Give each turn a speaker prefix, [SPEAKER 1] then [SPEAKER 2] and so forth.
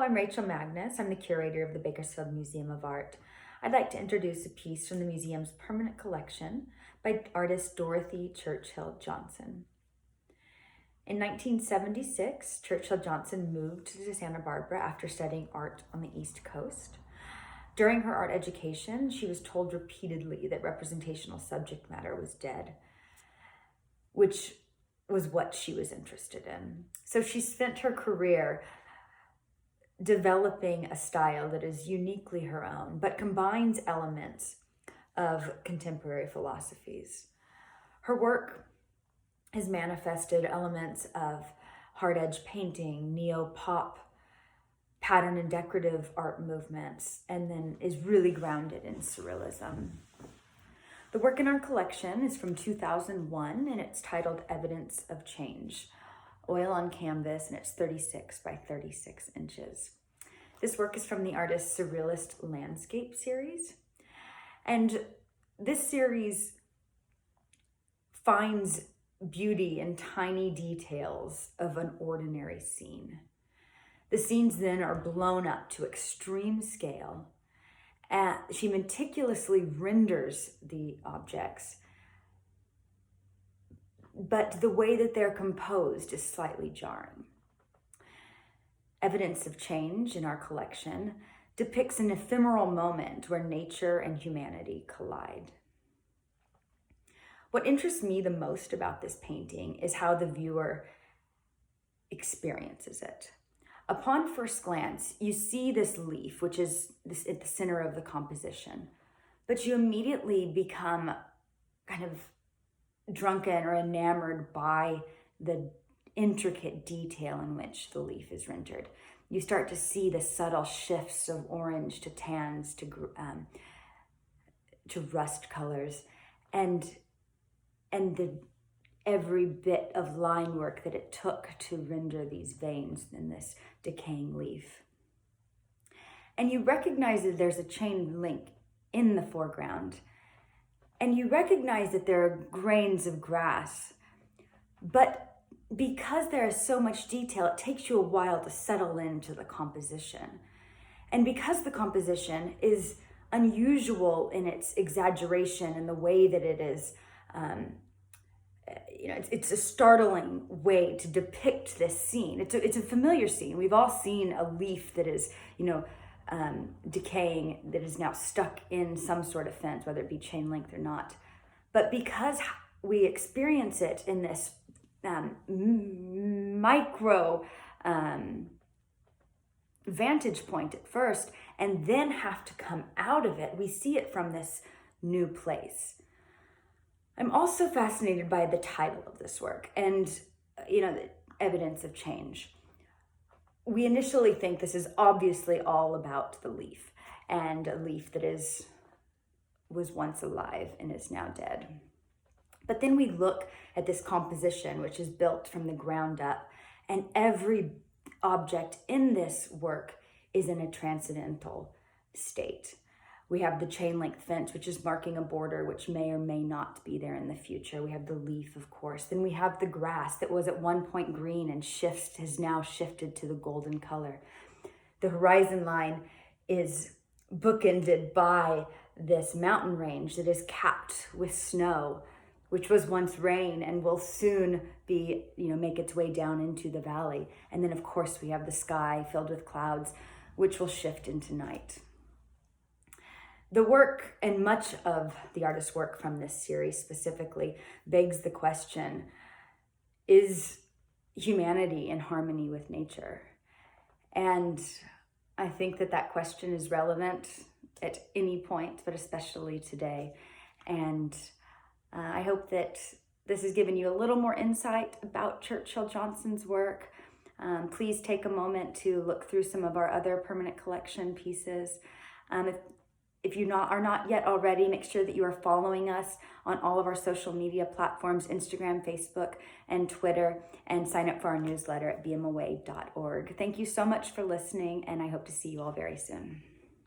[SPEAKER 1] I'm Rachel Magnus. I'm the curator of the Bakersfield Museum of Art. I'd like to introduce a piece from the museum's permanent collection by artist Dorothy Churchill Johnson. In 1976, Churchill Johnson moved to Santa Barbara after studying art on the East Coast. During her art education, she was told repeatedly that representational subject matter was dead, which was what she was interested in. So she spent her career developing a style that is uniquely her own, but combines elements of contemporary philosophies. Her work has manifested elements of hard edge painting, neo-pop, pattern and decorative art movements, and then is really grounded in surrealism. The work in our collection is from 2001, and it's titled Evidence of Change, oil on canvas, and it's 36 by 36 inches. This work is from the artist's Surrealist Landscape series. And this series finds beauty in tiny details of an ordinary scene. The scenes then are blown up to extreme scale. She meticulously renders the objects, but the way that they're composed is slightly jarring. Evidence of Change in our collection depicts an ephemeral moment where nature and humanity collide. What interests me the most about this painting is how the viewer experiences it. Upon first glance, you see this leaf, which is at the center of the composition, but you immediately become kind of drunken or enamored by the intricate detail in which the leaf is rendered. You start to see the subtle shifts of orange to tans to rust colors, and every bit of line work that it took to render these veins in this decaying leaf. And you recognize that there's a chain link in the foreground, and you recognize that there are grains of grass, but because there is so much detail, it takes you a while to settle into the composition. And because the composition is unusual in its exaggeration and the way that it is, it's a startling way to depict this scene. It's a familiar scene. We've all seen a leaf that is, decaying, that is now stuck in some sort of fence, whether it be chain link or not. But because we experience it in this micro vantage point at first, and then have to come out of it, we see it from this new place. I'm also fascinated by the title of this work and, the Evidence of Change. We initially think this is obviously all about the leaf, and a leaf that was once alive and is now dead. But then we look at this composition, which is built from the ground up, and every object in this work is in a transcendental state. We have the chain link fence, which is marking a border, which may or may not be there in the future. We have the leaf, of course. Then we have the grass that was at one point green and has now shifted to the golden color. The horizon line is bookended by this mountain range that is capped with snow, which was once rain and will soon be, make its way down into the valley. And then, of course, we have the sky filled with clouds, which will shift into night. The work, and much of the artist's work from this series specifically, begs the question, is humanity in harmony with nature? And I think that question is relevant at any point, but especially today. And I hope that this has given you a little more insight about Churchill Johnson's work. Please take a moment to look through some of our other permanent collection pieces. If you are not yet already, make sure that you are following us on all of our social media platforms, Instagram, Facebook, and Twitter, and sign up for our newsletter at bmaway.org. Thank you so much for listening, and I hope to see you all very soon.